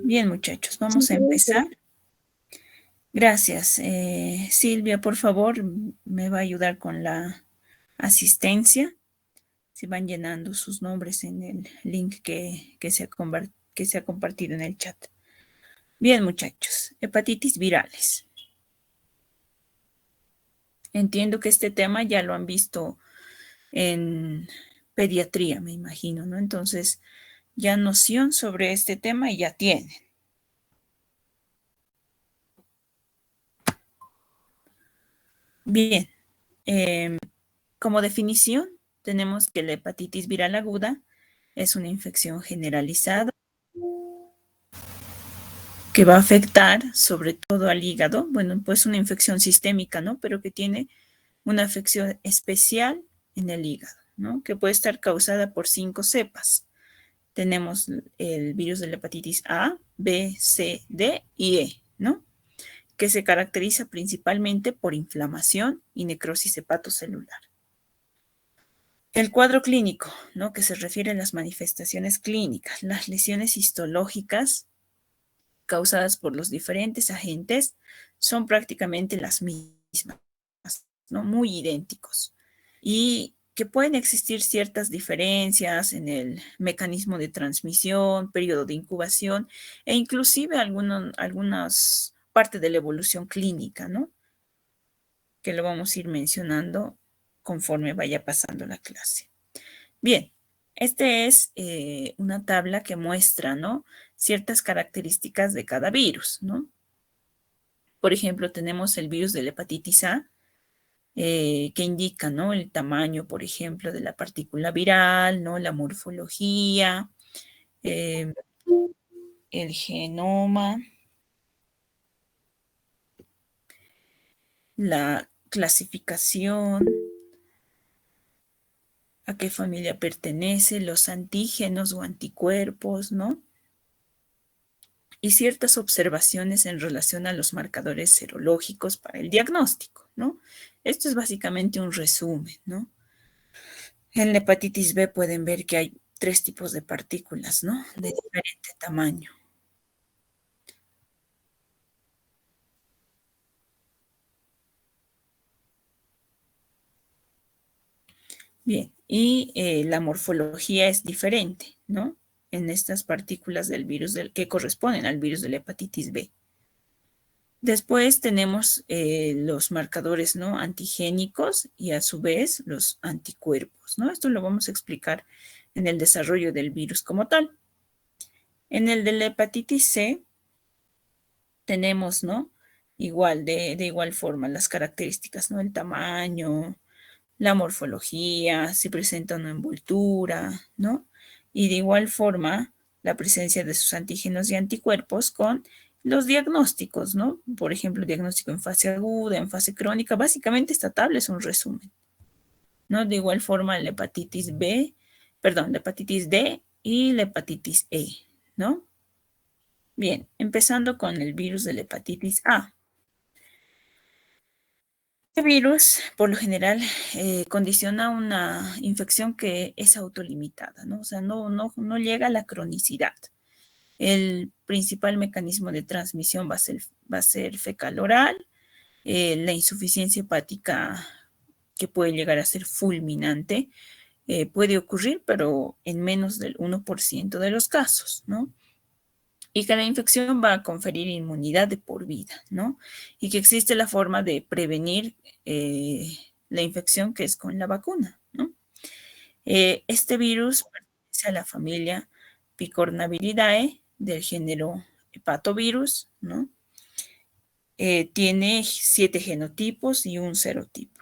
Bien, muchachos, vamos a empezar. Gracias. Silvia, por favor, me va a ayudar con la asistencia. Se van llenando sus nombres en el link que se ha compartido en el chat. Bien, muchachos, hepatitis virales. Entiendo que este tema ya lo han visto en pediatría, me imagino, ¿no? Entonces, ya noción sobre este tema y ya tienen. Bien, como definición, tenemos que la hepatitis viral aguda es una infección generalizada que va a afectar sobre todo al hígado. Bueno, pues una infección sistémica, ¿no? Pero que tiene una afección especial en el hígado, ¿no? Que puede estar causada por 5 cepas. Tenemos el virus de la hepatitis A, B, C, D y E, ¿no? Que se caracteriza principalmente por inflamación y necrosis hepatocelular. El cuadro clínico, ¿no? Que se refiere a las manifestaciones clínicas, las lesiones histológicas causadas por los diferentes agentes son prácticamente las mismas, ¿no? Muy idénticos. Y que pueden existir ciertas diferencias en el mecanismo de transmisión, periodo de incubación e inclusive algunas partes de la evolución clínica, ¿no? Que lo vamos a ir mencionando conforme vaya pasando la clase. Bien, esta es una tabla que muestra, ¿no? Ciertas características de cada virus, ¿no? Por ejemplo, tenemos el virus de la hepatitis A, que indica, ¿no? El tamaño, por ejemplo, de la partícula viral, ¿no? La morfología, eh, el genoma, la clasificación, a qué familia pertenece, los antígenos o anticuerpos, ¿no? Y ciertas observaciones en relación a los marcadores serológicos para el diagnóstico, ¿no? Esto es básicamente un resumen, ¿no? En la hepatitis B pueden ver que hay 3 tipos de partículas, ¿no? De diferente tamaño. Bien, y la morfología es diferente, ¿no? En estas partículas del virus que corresponden al virus de la hepatitis B. Después tenemos los marcadores, ¿no? Antigénicos y a su vez los anticuerpos, ¿no? Esto lo vamos a explicar en el desarrollo del virus como tal. En el de la hepatitis C tenemos, ¿no? Igual, de igual forma, las características, ¿no? El tamaño, la morfología, si presenta una envoltura, ¿no? Y de igual forma, la presencia de sus antígenos y anticuerpos con los diagnósticos, ¿no? Por ejemplo, diagnóstico en fase aguda, en fase crónica. Básicamente esta tabla es un resumen, ¿no? De igual forma, la hepatitis B, perdón, la hepatitis D y la hepatitis E, ¿no? Bien, empezando con el virus de la hepatitis A. Este virus, por lo general, condiciona una infección que es autolimitada, ¿no? O sea, no llega a la cronicidad. El principal mecanismo de transmisión va a ser fecal oral, la insuficiencia hepática que puede llegar a ser fulminante, puede ocurrir, pero en menos del 1% de los casos, ¿no? Y que la infección va a conferir inmunidad de por vida, ¿no? Y que existe la forma de prevenir la infección que es con la vacuna, ¿no? Este virus pertenece a la familia Picornaviridae del género hepatovirus, ¿no? Tiene 7 genotipos y un serotipo.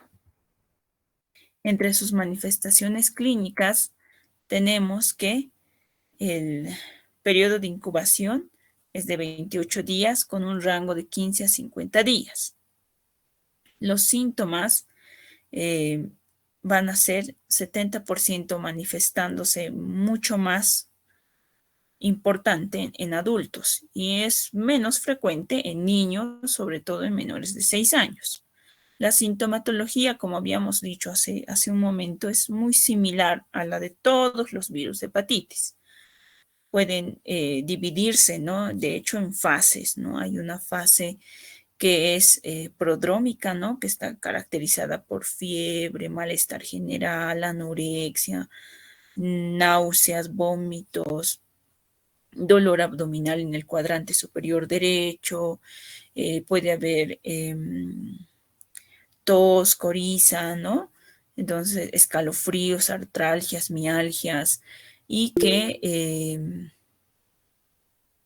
Entre sus manifestaciones clínicas tenemos que el periodo de incubación es de 28 días con un rango de 15 a 50 días. Los síntomas van a ser 70% manifestándose mucho más importante en adultos y es menos frecuente en niños, sobre todo en menores de 6 años. La sintomatología, como habíamos dicho hace un momento, es muy similar a la de todos los virus de hepatitis. pueden dividirse, ¿no? De hecho, en fases, ¿no? Hay una fase que es prodrómica, ¿no? Que está caracterizada por fiebre, malestar general, anorexia, náuseas, vómitos, dolor abdominal en el cuadrante superior derecho, puede haber tos, coriza, ¿no? Entonces, escalofríos, artralgias, mialgias, y que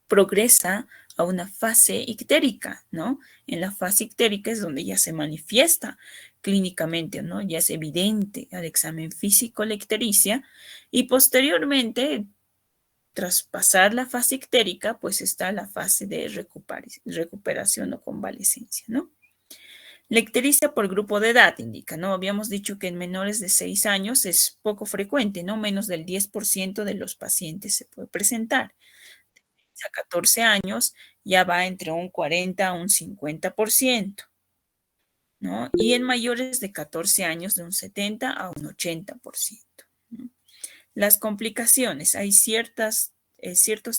progresa a una fase ictérica, ¿no? En la fase ictérica es donde ya se manifiesta clínicamente, ¿no? Ya es evidente al examen físico la ictericia y posteriormente, tras pasar la fase ictérica, pues está la fase de recuperación o convalecencia, ¿no? La ictericia por grupo de edad indica, ¿no? Habíamos dicho que en menores de 6 años es poco frecuente, ¿no? Menos del 10% de los pacientes se puede presentar. A 14 años ya va entre un 40 a un 50%, ¿no? Y en mayores de 14 años de un 70 a un 80%, ¿no? Las complicaciones, hay ciertos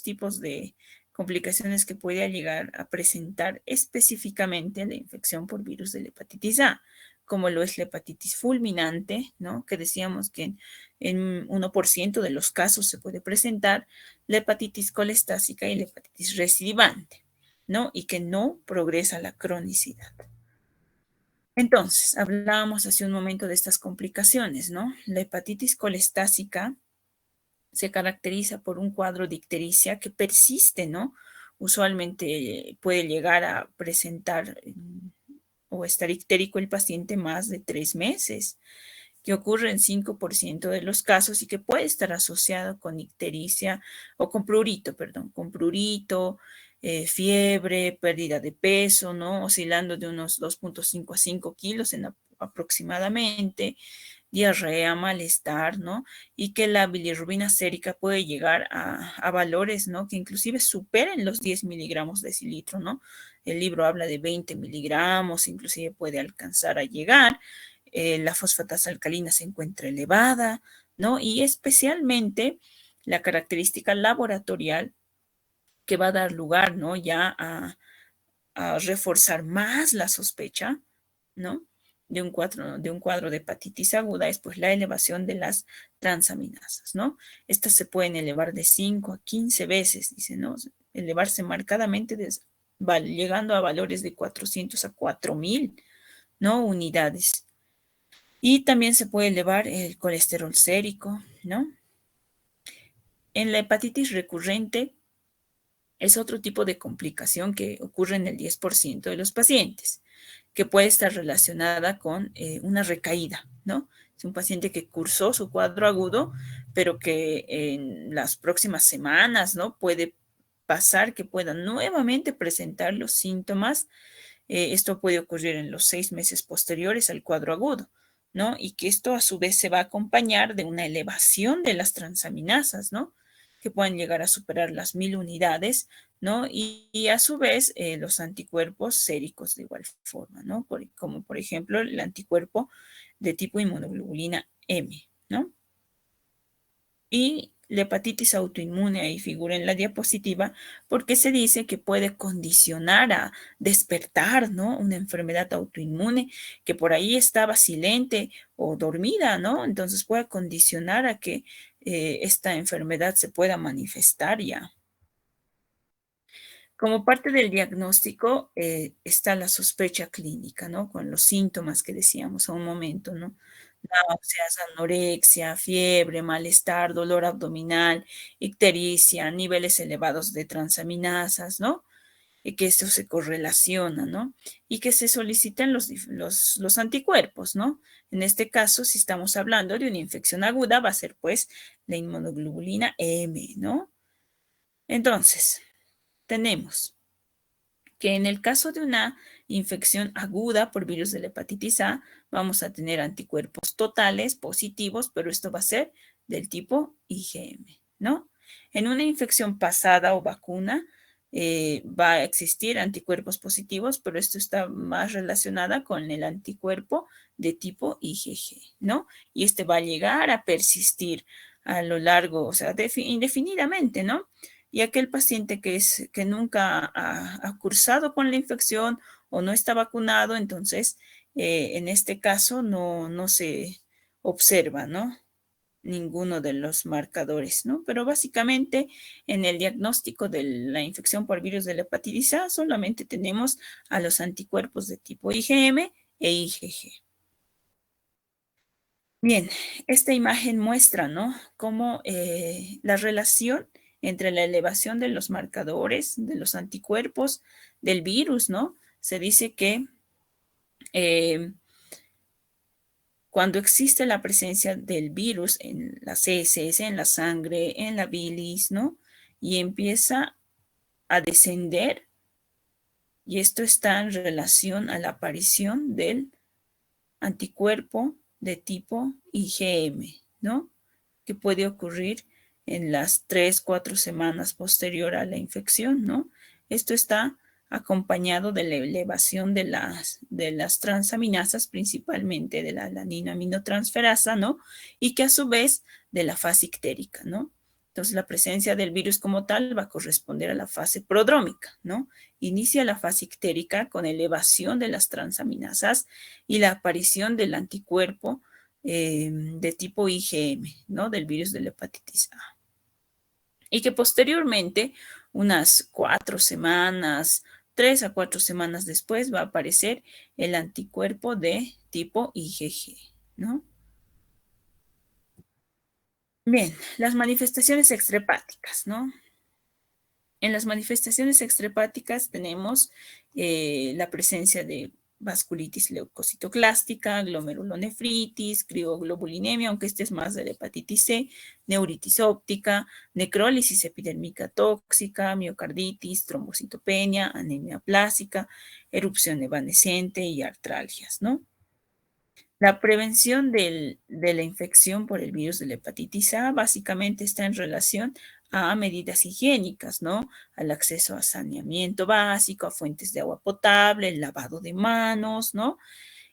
tipos de complicaciones que puede llegar a presentar específicamente la infección por virus de la hepatitis A, como lo es la hepatitis fulminante, ¿no? Que decíamos que en 1% de los casos se puede presentar, la hepatitis colestásica y la hepatitis recidivante, ¿no? Y que no progresa la cronicidad. Entonces, hablábamos hace un momento de estas complicaciones, ¿no? La hepatitis colestásica se caracteriza por un cuadro de ictericia que persiste, ¿no? Usualmente puede llegar a presentar o estar ictérico el paciente más de 3 meses, que ocurre en 5% de los casos y que puede estar asociado con ictericia o con prurito, perdón, con prurito, fiebre, pérdida de peso, ¿no? Oscilando de unos 2.5 a 5 kilos aproximadamente, diarrea, malestar, ¿no? Y que la bilirrubina sérica puede llegar a valores, ¿no? Que inclusive superen los 10 miligramos de decilitro, ¿no? El libro habla de 20 miligramos, inclusive puede alcanzar a llegar. La fosfatasa alcalina se encuentra elevada, ¿no? Y especialmente la característica laboratorial que va a dar lugar, ¿no? Ya a reforzar más la sospecha, ¿no? De un cuadro de hepatitis aguda es pues la elevación de las transaminasas, ¿no? Estas se pueden elevar de 5 a 15 veces, dice, ¿no? Elevarse marcadamente llegando a valores de 400 a 4000, ¿no? Unidades. Y también se puede elevar el colesterol sérico, ¿no? En la hepatitis recurrente es otro tipo de complicación que ocurre en el 10% de los pacientes, que puede estar relacionada con una recaída, ¿no? Es un paciente que cursó su cuadro agudo, pero que en las próximas semanas, ¿no? Puede pasar que pueda nuevamente presentar los síntomas. Esto puede ocurrir en los 6 meses posteriores al cuadro agudo, ¿no? Y que esto a su vez se va a acompañar de una elevación de las transaminasas, ¿no? Que pueden llegar a superar las 1000 unidades, ¿no? Y a su vez los anticuerpos séricos de igual forma, ¿no? Como por ejemplo el anticuerpo de tipo inmunoglobulina M, ¿no? Y la hepatitis autoinmune ahí figura en la diapositiva porque se dice que puede condicionar a despertar, ¿no? Una enfermedad autoinmune que por ahí estaba silente o dormida, ¿no? Entonces puede condicionar a que esta enfermedad se pueda manifestar ya. Como parte del diagnóstico está la sospecha clínica, ¿no? Con los síntomas que decíamos a un momento, ¿no? Náuseas, anorexia, fiebre, malestar, dolor abdominal, ictericia, niveles elevados de transaminasas, ¿no? Y que esto se correlaciona, ¿no? Y que se solicitan los anticuerpos, ¿no? En este caso, si estamos hablando de una infección aguda, va a ser pues la inmunoglobulina M, ¿no? Entonces, tenemos que en el caso de una infección aguda por virus de la hepatitis A, vamos a tener anticuerpos totales positivos, pero esto va a ser del tipo IgM, ¿no? En una infección pasada o vacuna, va a existir anticuerpos positivos, pero esto está más relacionada con el anticuerpo de tipo IgG, ¿no? Y este va a llegar a persistir a lo largo, o sea, indefinidamente, ¿no? Y aquel paciente que nunca ha cursado con la infección o no está vacunado, entonces, en este caso no se observa, ¿no? Ninguno de los marcadores, ¿no? Pero básicamente en el diagnóstico de la infección por virus de la hepatitis A solamente tenemos a los anticuerpos de tipo IgM e IgG. Bien, esta imagen muestra, ¿no? Cómo la relación entre la elevación de los marcadores, de los anticuerpos, del virus, ¿no? Se dice que eh, cuando existe la presencia del virus en las heces, en la sangre, en la bilis, ¿no? Y empieza a descender, y esto está en relación a la aparición del anticuerpo de tipo IgM, ¿no? Que puede ocurrir en las 3, 4 semanas posterior a la infección, ¿no? Esto está acompañado de la elevación de las transaminasas, principalmente de la alanina aminotransferasa, ¿no? Y que a su vez de la fase ictérica, ¿no? Entonces, la presencia del virus como tal va a corresponder a la fase prodrómica, ¿no? Inicia la fase ictérica con elevación de las transaminasas y la aparición del anticuerpo de tipo IgM, ¿no? Del virus de la hepatitis A. Y que posteriormente, unas 4 semanas, 3 a 4 semanas después, va a aparecer el anticuerpo de tipo IgG, ¿no? Bien, las manifestaciones extrahepáticas, ¿no? En las manifestaciones extrahepáticas tenemos la presencia de vasculitis leucocitoclástica, glomerulonefritis, crioglobulinemia, aunque este es más de la hepatitis C, neuritis óptica, necrólisis epidérmica tóxica, miocarditis, trombocitopenia, anemia plástica, erupción evanescente y artralgias, ¿no? La prevención de la infección por el virus de la hepatitis A básicamente está en relación a medidas higiénicas, ¿no? Al acceso a saneamiento básico, a fuentes de agua potable, el lavado de manos, ¿no?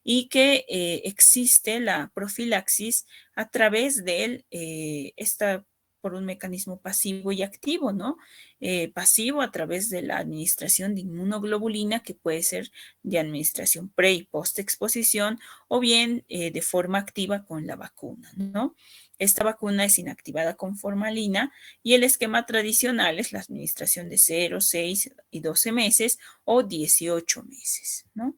Y que existe la profilaxis a través de esta por un mecanismo pasivo y activo, ¿no? Pasivo a través de la administración de inmunoglobulina, que puede ser de administración pre y post exposición, o bien de forma activa con la vacuna, ¿no? Esta vacuna es inactivada con formalina y el esquema tradicional es la administración de 0, 6 y 12 meses o 18 meses, ¿no?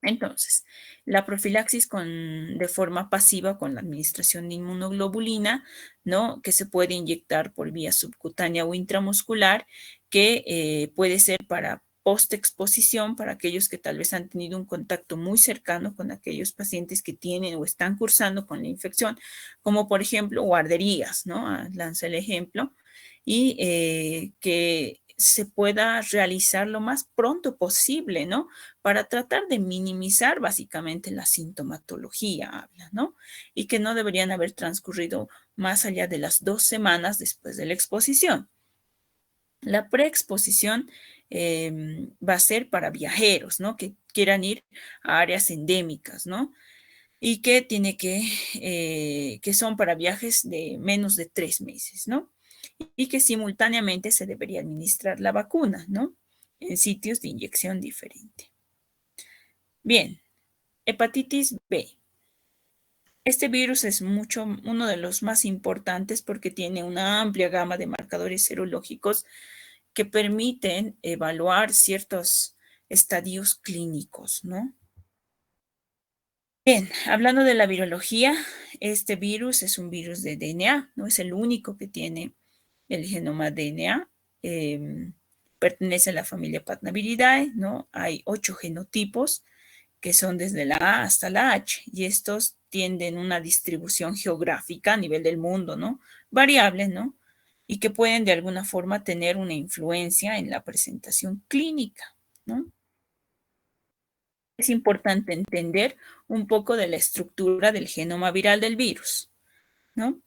Entonces, la profilaxis de forma pasiva con la administración de inmunoglobulina, ¿no? Que se puede inyectar por vía subcutánea o intramuscular, que puede ser para postexposición, para aquellos que tal vez han tenido un contacto muy cercano con aquellos pacientes que tienen o están cursando con la infección, como por ejemplo guarderías, ¿no? Lanza el ejemplo, y que se pueda realizar lo más pronto posible, ¿no? Para tratar de minimizar básicamente la sintomatología, habla, ¿no? Y que no deberían haber transcurrido más allá de las 2 semanas después de la exposición. La preexposición va a ser para viajeros, ¿no? Que quieran ir a áreas endémicas, ¿no? Y que que son para viajes de menos de 3 meses, ¿no? Y que simultáneamente se debería administrar la vacuna, ¿no? En sitios de inyección diferente. Bien, hepatitis B. Este virus es uno de los más importantes porque tiene una amplia gama de marcadores serológicos que permiten evaluar ciertos estadios clínicos, ¿no? Bien, hablando de la virología, este virus es un virus de DNA, no es el único que tiene el genoma DNA. Pertenece a la familia Patnaviridae, ¿no? Hay 8 genotipos que son desde la A hasta la H, y estos tienden una distribución geográfica a nivel del mundo, ¿no? Variable, ¿no? Y que pueden de alguna forma tener una influencia en la presentación clínica, ¿no? Es importante entender un poco de la estructura del genoma viral del virus, ¿no?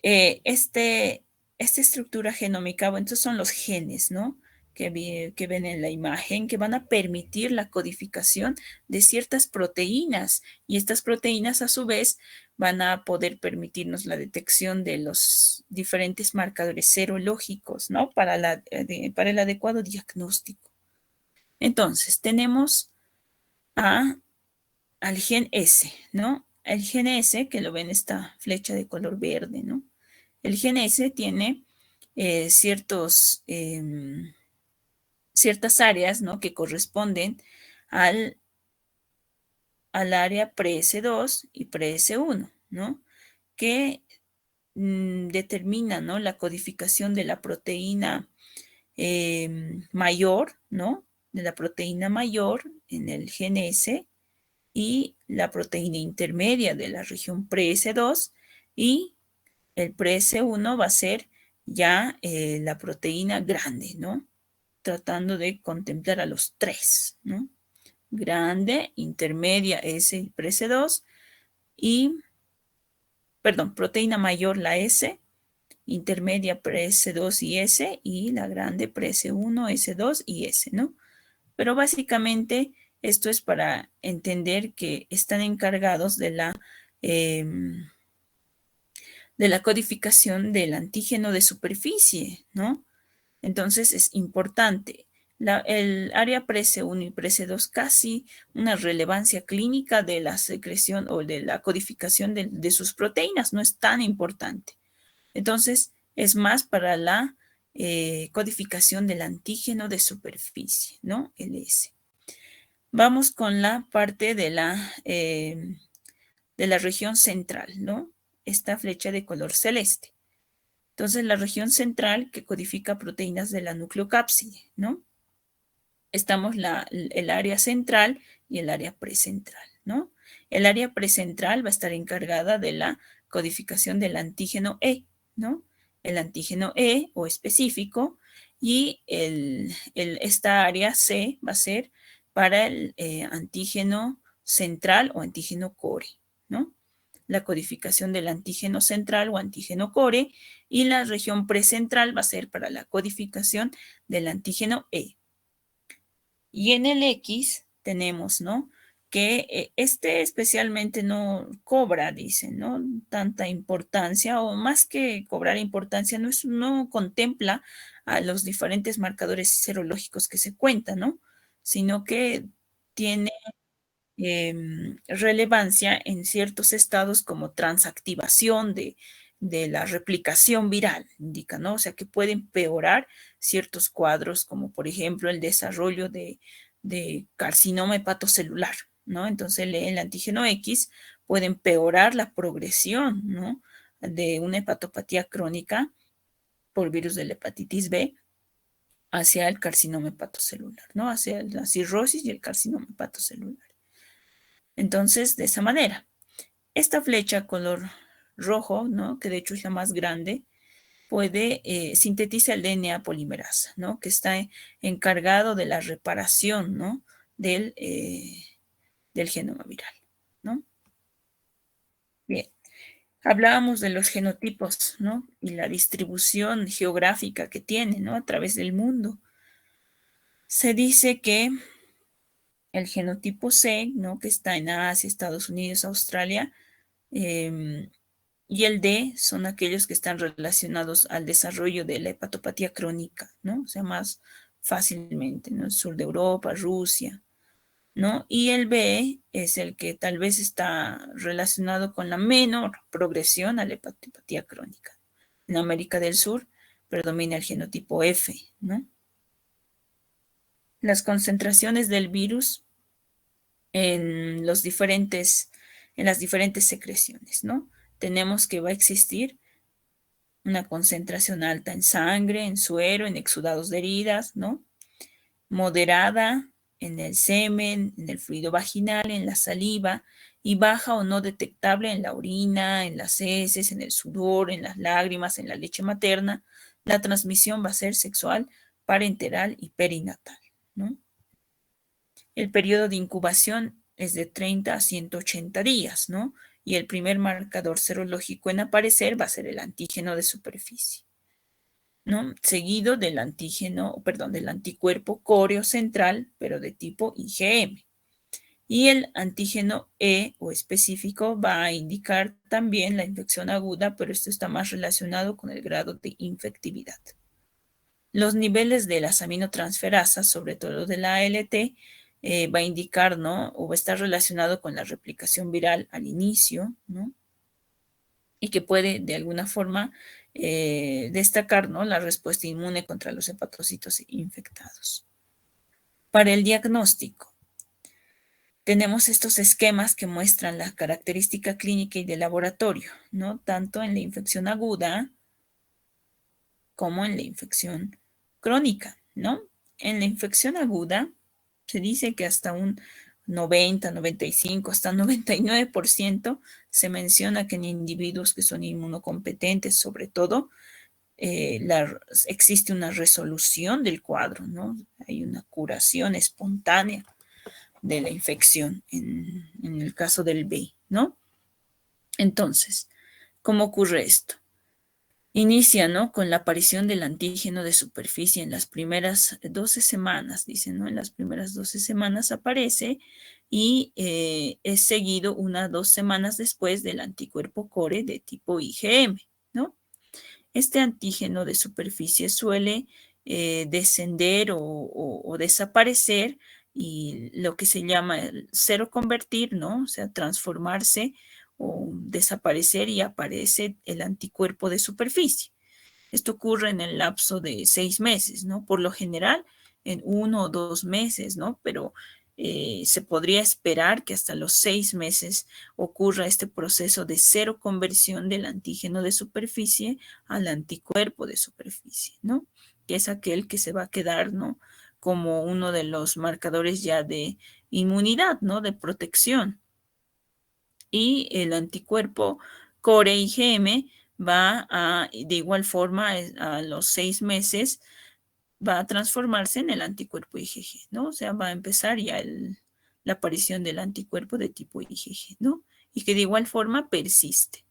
Esta estructura genómica, bueno, estos son los genes, ¿no? que ven en la imagen, que van a permitir la codificación de ciertas proteínas, y estas proteínas a su vez van a poder permitirnos la detección de los diferentes marcadores serológicos, ¿no? Para el adecuado diagnóstico. Entonces, tenemos al gen S, ¿no? El gen S, que lo ven esta flecha de color verde, ¿no? El gen S tiene ciertas áreas, ¿no? Que corresponden al área pre-S2 y pre-S1, ¿no? Que determinan, ¿no? La codificación de la proteína mayor, ¿no? De la proteína mayor en el gen S, y la proteína intermedia de la región pre-S2, y el pre-S1 va a ser ya la proteína grande, ¿no? Tratando de contemplar a los tres, ¿no? Grande, intermedia S y pre-S2, y, perdón, proteína mayor la S, intermedia pre-S2 y S, y la grande pre-S1, S2 y S, ¿no? Pero básicamente esto es para entender que están encargados de la codificación del antígeno de superficie, ¿no? Entonces es importante. El área PRESE1 y PRESE2 casi una relevancia clínica de la secreción o de la codificación de sus proteínas, no es tan importante. Entonces es más para la codificación del antígeno de superficie, ¿no? LS. Vamos con la parte de la región central, ¿no? Esta flecha de color celeste. Entonces, la región central que codifica proteínas de la nucleocápside, ¿no? Estamos el área central y el área precentral, ¿no? El área precentral va a estar encargada de la codificación del antígeno E, ¿no? El antígeno E o específico, y esta área C va a ser para el antígeno central o antígeno core, ¿no? La codificación del antígeno central o antígeno core, y la región precentral va a ser para la codificación del antígeno E. Y en el X tenemos, ¿no? Que este especialmente no cobra, dicen, ¿no? Tanta importancia, o más que cobrar importancia, no contempla a los diferentes marcadores serológicos que se cuentan, ¿no? Sino que tiene relevancia en ciertos estados como transactivación de la replicación viral, indica, ¿no? O sea, que puede empeorar ciertos cuadros, como por ejemplo el desarrollo de carcinoma hepatocelular, ¿no? Entonces el antígeno X puede empeorar la progresión, ¿no? De una hepatopatía crónica por virus de la hepatitis B hacia el carcinoma hepatocelular, ¿no? Hacia la cirrosis y el carcinoma hepatocelular. Entonces, de esa manera, esta flecha color rojo, ¿no? Que de hecho es la más grande, puede sintetizar el DNA polimerasa, ¿no? Que está encargado de la reparación, ¿no? Del genoma viral, ¿no? Bien, hablábamos de los genotipos, ¿no? Y la distribución geográfica que tiene, ¿no? A través del mundo. Se dice que el genotipo C, ¿no? Que está en Asia, Estados Unidos, Australia, y el D son aquellos que están relacionados al desarrollo de la hepatopatía crónica, ¿no? O sea, más fácilmente, ¿no? El sur de Europa, Rusia, ¿no? Y el B es el que tal vez está relacionado con la menor progresión a la hepatopatía crónica. En América del Sur predomina el genotipo F, ¿no? Las concentraciones del virus en las diferentes secreciones, ¿no? Tenemos que va a existir una concentración alta en sangre, en suero, en exudados de heridas, ¿no? Moderada en el semen, en el fluido vaginal, en la saliva, y baja o no detectable en la orina, en las heces, en el sudor, en las lágrimas, en la leche materna. La transmisión va a ser sexual, parenteral y perinatal, ¿no? El periodo de incubación es de 30 a 180 días, ¿no? Y el primer marcador serológico en aparecer va a ser el antígeno de superficie. ¿no? Seguido del antígeno, perdón, del anticuerpo córeo central, pero de tipo IgM. Y el antígeno E o específico va a indicar también la infección aguda, pero esto está más relacionado con el grado de infectividad. Los niveles de las aminotransferasas, sobre todo de la ALT, va a indicar, ¿no? O va a estar relacionado con la replicación viral al inicio, ¿no? Y que puede de alguna forma destacar, ¿no? La respuesta inmune contra los hepatocitos infectados. Para el diagnóstico, tenemos estos esquemas que muestran la característica clínica y de laboratorio, ¿no? Tanto en la infección aguda como en la infección crónica, ¿no? En la infección aguda se dice que hasta un 90, 95, hasta 99% se menciona que en individuos que son inmunocompetentes, sobre todo, existe una resolución del cuadro, ¿no? Hay una curación espontánea de la infección en el caso del B, ¿no? Entonces, ¿cómo ocurre esto? Inicia, ¿no? Con la aparición del antígeno de superficie en las primeras 12 semanas, dicen, ¿no? En las primeras 12 semanas aparece y es seguido 1 o 2 semanas después del anticuerpo core de tipo IgM, ¿no? Este antígeno de superficie suele descender o desaparecer y lo que se llama el seroconvertir, ¿no? O sea, transformarse o desaparecer y aparece el anticuerpo de superficie. Esto ocurre en el lapso de 6 meses, ¿no? Por lo general, en 1 o 2 meses, ¿no? Pero se podría esperar que hasta los 6 meses ocurra este proceso de cero conversión del antígeno de superficie al anticuerpo de superficie, ¿no? Que es aquel que se va a quedar, ¿no? Como uno de los marcadores ya de inmunidad, ¿no? De protección. Y el anticuerpo core IgM va a, de igual forma, a los 6 meses, va a transformarse en el anticuerpo IgG, ¿no? O sea, va a empezar ya la aparición del anticuerpo de tipo IgG, ¿no? Y que de igual forma persiste.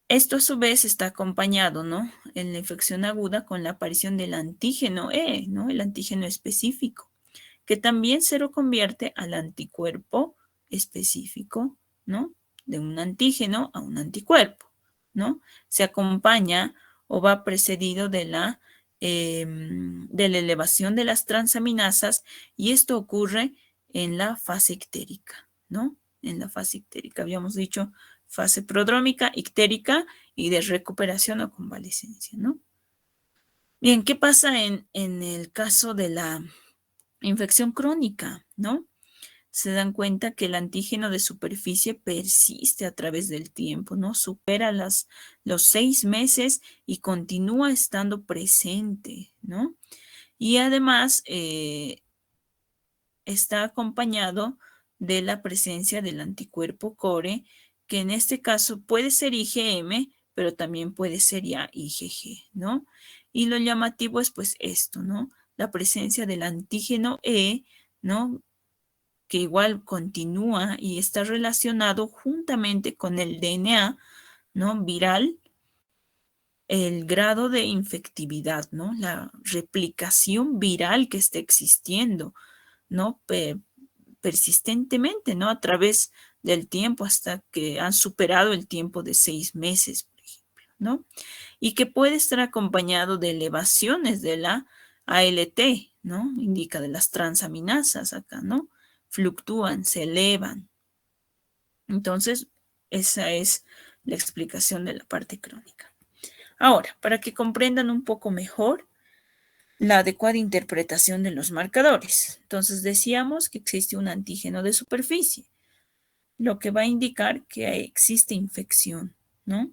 Esto a su vez está acompañado, ¿no? En la infección aguda con la aparición del antígeno E, ¿no? El antígeno específico, que también se lo convierte al anticuerpo específico, ¿no? De un antígeno a un anticuerpo, ¿no? Se acompaña o va precedido de la elevación de las transaminasas y esto ocurre en la fase ictérica, ¿no? En la fase ictérica, habíamos dicho fase prodrómica, ictérica y de recuperación o convalecencia, ¿no? Bien, ¿qué pasa en el caso de la infección crónica, ¿no? Se dan cuenta que el antígeno de superficie persiste a través del tiempo, ¿no? Supera los 6 meses y continúa estando presente, ¿no? Y además está acompañado de la presencia del anticuerpo core, que en este caso puede ser IgM, pero también puede ser ya IgG, ¿no? Y lo llamativo es pues esto, ¿no? La presencia del antígeno E, ¿no? Que igual continúa y está relacionado juntamente con el DNA, ¿no? Viral, el grado de infectividad, ¿no? La replicación viral que está existiendo, ¿no? Persistentemente, ¿no? A través del tiempo hasta que han superado el tiempo de 6 meses, por ejemplo, ¿no? Y que puede estar acompañado de elevaciones de la ALT, ¿no? Indica de las transaminasas acá, ¿no? Fluctúan, se elevan. Entonces, esa es la explicación de la parte crónica. Ahora, para que comprendan un poco mejor la adecuada interpretación de los marcadores. Entonces, decíamos que existe un antígeno de superficie, lo que va a indicar que existe infección, ¿no?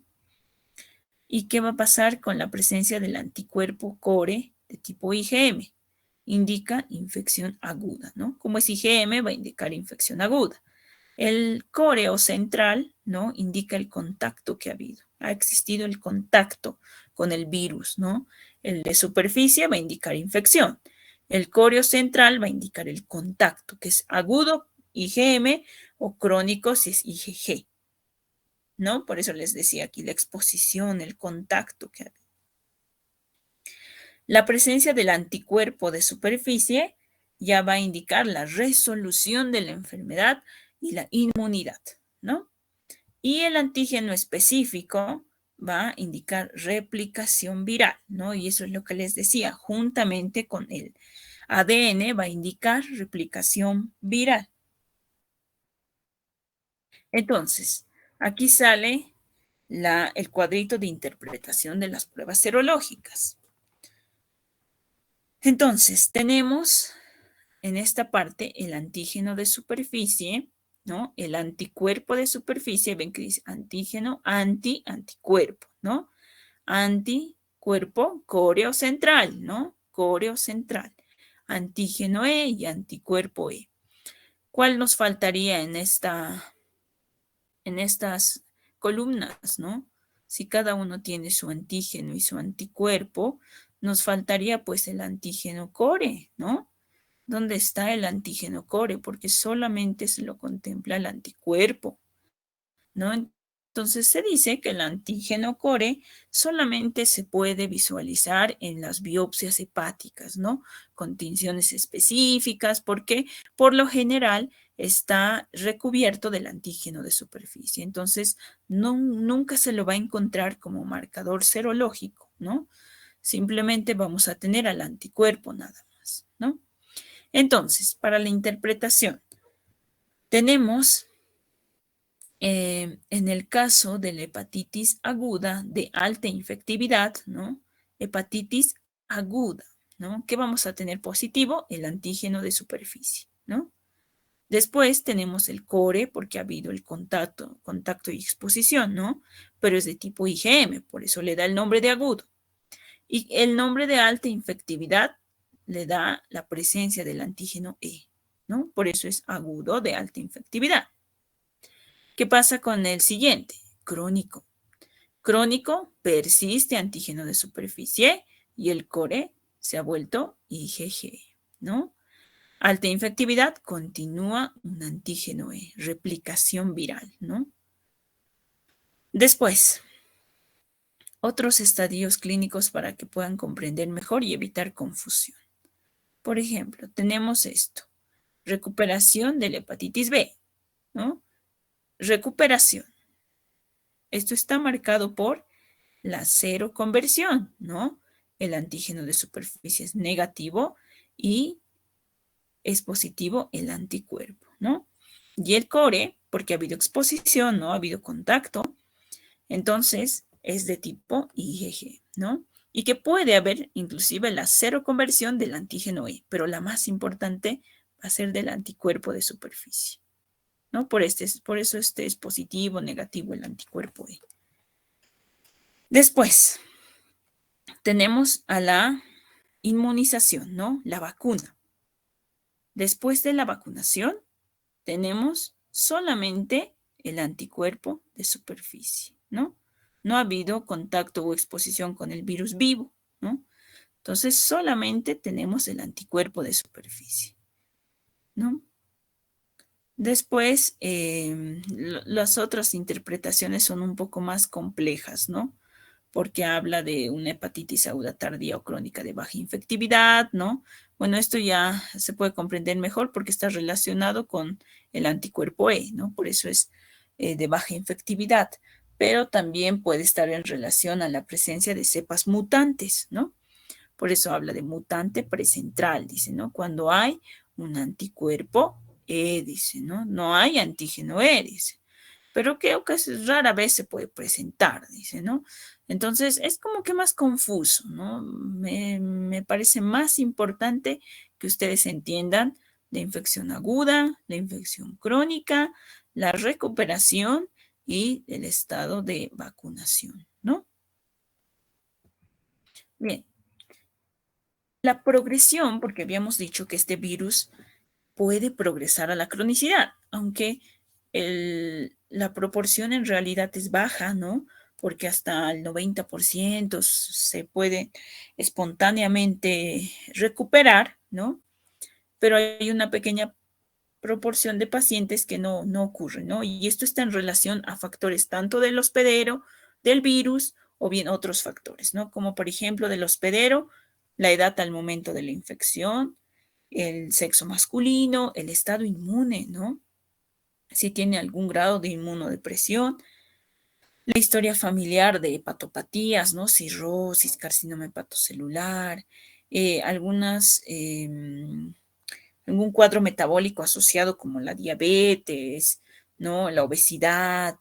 ¿Y qué va a pasar con la presencia del anticuerpo core de tipo IgM? Indica infección aguda, ¿no? Como es IgM, va a indicar infección aguda. El core o central, ¿no? Indica el contacto que ha habido. Ha existido el contacto con el virus, ¿no? El de superficie va a indicar infección. El coreo central va a indicar el contacto, que es agudo, IgM, o crónico, si es IgG, ¿no? Por eso les decía aquí la exposición, el contacto que ha habido. La presencia del anticuerpo de superficie ya va a indicar la resolución de la enfermedad y la inmunidad, ¿no? Y el antígeno específico va a indicar replicación viral, ¿no? Y eso es lo que les decía, juntamente con el ADN va a indicar replicación viral. Entonces, aquí sale el cuadrito de interpretación de las pruebas serológicas. Entonces, tenemos en esta parte el antígeno de superficie, ¿no? El anticuerpo de superficie, ven que dice antígeno, anticuerpo, ¿no? Anticuerpo córeo central, ¿no? Córeo central. Antígeno E y anticuerpo E. ¿Cuál nos faltaría en estas columnas, ¿no? Si cada uno tiene su antígeno y su anticuerpo, nos faltaría pues el antígeno core, ¿no? ¿Dónde está el antígeno core? Porque solamente se lo contempla el anticuerpo, ¿no? Entonces se dice que el antígeno core solamente se puede visualizar en las biopsias hepáticas, ¿no? Con tinciones específicas, porque por lo general está recubierto del antígeno de superficie. Entonces, nunca se lo va a encontrar como marcador serológico, ¿no? Simplemente vamos a tener al anticuerpo nada más, ¿no? Entonces, para la interpretación, tenemos en el caso de la hepatitis aguda de alta infectividad, ¿no? Hepatitis aguda, ¿no? ¿Qué vamos a tener positivo? El antígeno de superficie, ¿no? Después tenemos el core porque ha habido el contacto y exposición, ¿no? Pero es de tipo IgM, por eso le da el nombre de agudo. Y el nombre de alta infectividad le da la presencia del antígeno E, ¿no? Por eso es agudo de alta infectividad. ¿Qué pasa con el siguiente? Crónico. Crónico, persiste antígeno de superficie y el core se ha vuelto IgG, ¿no? Alta infectividad, continúa un antígeno E, replicación viral, ¿no? Después, otros estadios clínicos para que puedan comprender mejor y evitar confusión. Por ejemplo, tenemos esto, recuperación de la hepatitis B, ¿no? Recuperación. Esto está marcado por la seroconversión, ¿no? El antígeno de superficie es negativo y es positivo el anticuerpo, ¿no? Y el core, porque ha habido exposición, ¿no? Ha habido contacto, entonces es de tipo IgG, ¿no? Y que puede haber inclusive la seroconversión del antígeno E, pero la más importante va a ser del anticuerpo de superficie, ¿no? Por eso este es positivo, negativo el anticuerpo E. Después, tenemos a la inmunización, ¿no? La vacuna. Después de la vacunación, tenemos solamente el anticuerpo de superficie, ¿no? No ha habido contacto o exposición con el virus vivo, ¿no? Entonces, solamente tenemos el anticuerpo de superficie, ¿no? Después, las otras interpretaciones son un poco más complejas, ¿no? Porque habla de una hepatitis aguda tardía o crónica de baja infectividad, ¿no? Bueno, esto ya se puede comprender mejor porque está relacionado con el anticuerpo E, ¿no? Por eso es de baja infectividad, pero también puede estar en relación a la presencia de cepas mutantes, ¿no? Por eso habla de mutante precentral, dice, ¿no? Cuando hay un anticuerpo E, dice, ¿no? No hay antígeno E, dice. Pero creo que rara vez se puede presentar, dice, ¿no? Entonces, es como que más confuso, ¿no? Me parece más importante que ustedes entiendan la infección aguda, la infección crónica, la recuperación y el estado de vacunación, ¿no? Bien, la progresión, porque habíamos dicho que este virus puede progresar a la cronicidad, aunque la proporción en realidad es baja, ¿no? Porque hasta el 90% se puede espontáneamente recuperar, ¿no? Pero hay una pequeña proporción de pacientes que no ocurre, ¿no? Y esto está en relación a factores tanto del hospedero, del virus o bien otros factores, ¿no? Como por ejemplo del hospedero, la edad al momento de la infección, el sexo masculino, el estado inmune, ¿no? Si tiene algún grado de inmunodepresión, la historia familiar de hepatopatías, ¿no? Cirrosis, carcinoma hepatocelular, algunas, algún cuadro metabólico asociado como la diabetes, ¿no? La obesidad,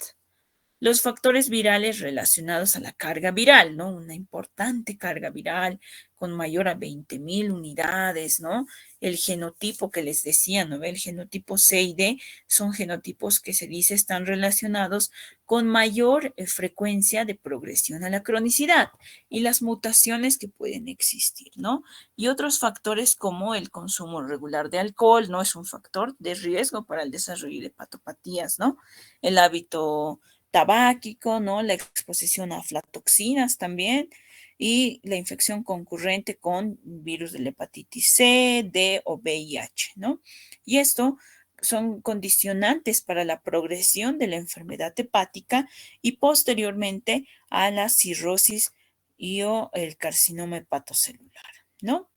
los factores virales relacionados a la carga viral, ¿no? Una importante carga viral con mayor a 20.000 unidades, ¿no? El genotipo que les decía, ¿no? El genotipo C y D son genotipos que se dice están relacionados con mayor frecuencia de progresión a la cronicidad y las mutaciones que pueden existir, ¿no? Y otros factores como el consumo regular de alcohol, ¿no? Es un factor de riesgo para el desarrollo de hepatopatías, ¿no? El hábito tabáquico, ¿no? La exposición a aflatoxinas también y la infección concurrente con virus de la hepatitis C, D o VIH, ¿no? Y esto son condicionantes para la progresión de la enfermedad hepática y posteriormente a la cirrosis y o el carcinoma hepatocelular, ¿no?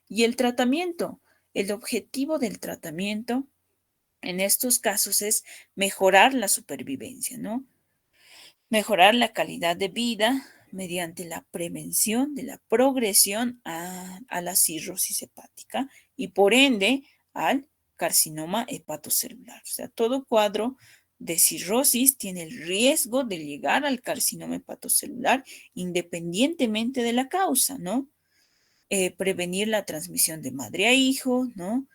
Y el tratamiento, el objetivo del tratamiento en estos casos es mejorar la supervivencia, ¿no? Mejorar la calidad de vida mediante la prevención de la progresión a la cirrosis hepática y por ende al carcinoma hepatocelular. O sea, todo cuadro de cirrosis tiene el riesgo de llegar al carcinoma hepatocelular independientemente de la causa, ¿no? Prevenir la transmisión de madre a hijo, ¿no?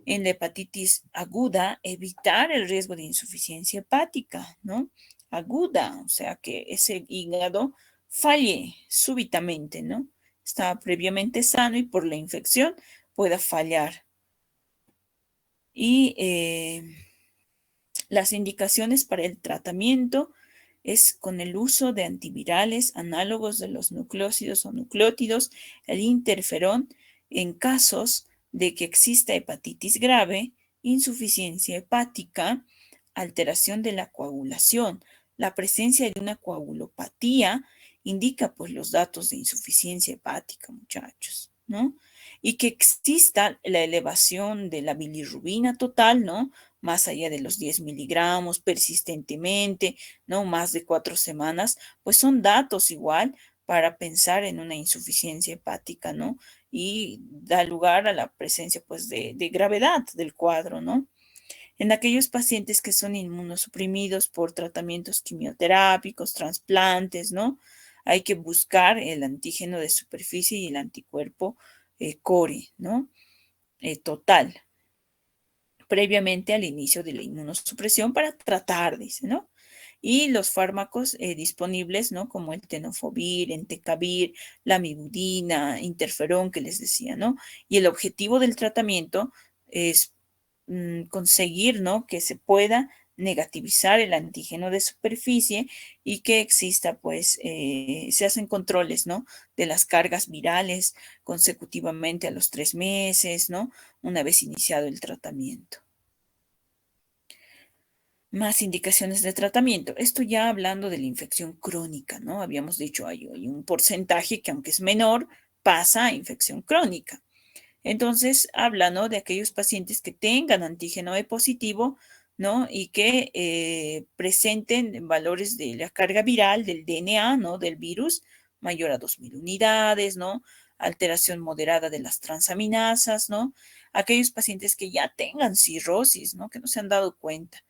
En la hepatitis aguda, evitar el riesgo de insuficiencia hepática, ¿no? Aguda, o sea, que ese hígado falle súbitamente, ¿no? Estaba previamente sano y por la infección pueda fallar. Y las indicaciones para el tratamiento es con el uso de antivirales análogos de los nucleócidos o nucleótidos, el interferón, en casos de que exista hepatitis grave, insuficiencia hepática, alteración de la coagulación. La presencia de una coagulopatía indica pues los datos de insuficiencia hepática, muchachos, ¿no? Y que exista la elevación de la bilirrubina total, ¿no? Más allá de los 10 miligramos persistentemente, ¿no? Más de 4 semanas, pues son datos igual para pensar en una insuficiencia hepática, ¿no? Y da lugar a la presencia, pues, de gravedad del cuadro, ¿no? En aquellos pacientes que son inmunosuprimidos por tratamientos quimioterápicos, trasplantes, ¿no? Hay que buscar el antígeno de superficie y el anticuerpo core, ¿no? Total previamente al inicio de la inmunosupresión para tratar, dice, ¿no? Y los fármacos disponibles, ¿no? Como el tenofovir, entecavir, la mibudina, interferón, que les decía, ¿no? Y el objetivo del tratamiento es conseguir, ¿no? Que se pueda negativizar el antígeno de superficie y que exista, pues, se hacen controles, ¿no? De las cargas virales consecutivamente a los 3 meses, ¿no? Una vez iniciado el tratamiento. Más indicaciones de tratamiento. Esto ya hablando de la infección crónica, ¿no? Habíamos dicho, hay un porcentaje que aunque es menor, pasa a infección crónica. Entonces, habla, ¿no? De aquellos pacientes que tengan antígeno E positivo, ¿no? Y que presenten valores de la carga viral del DNA, ¿no? Del virus mayor a 2.000 unidades, ¿no? Alteración moderada de las transaminasas, ¿no? Aquellos pacientes que ya tengan cirrosis, ¿no? Que no se han dado cuenta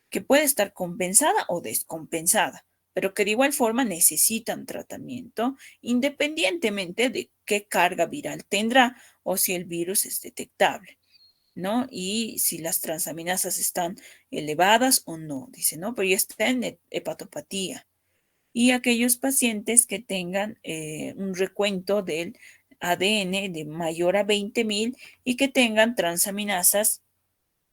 que puede estar compensada o descompensada, pero que de igual forma necesitan tratamiento independientemente de qué carga viral tendrá o si el virus es detectable, ¿no? Y si las transaminasas están elevadas o no, dice, ¿no? Pero ya está en hepatopatía. Y aquellos pacientes que tengan un recuento del ADN de mayor a 20.000 y que tengan transaminasas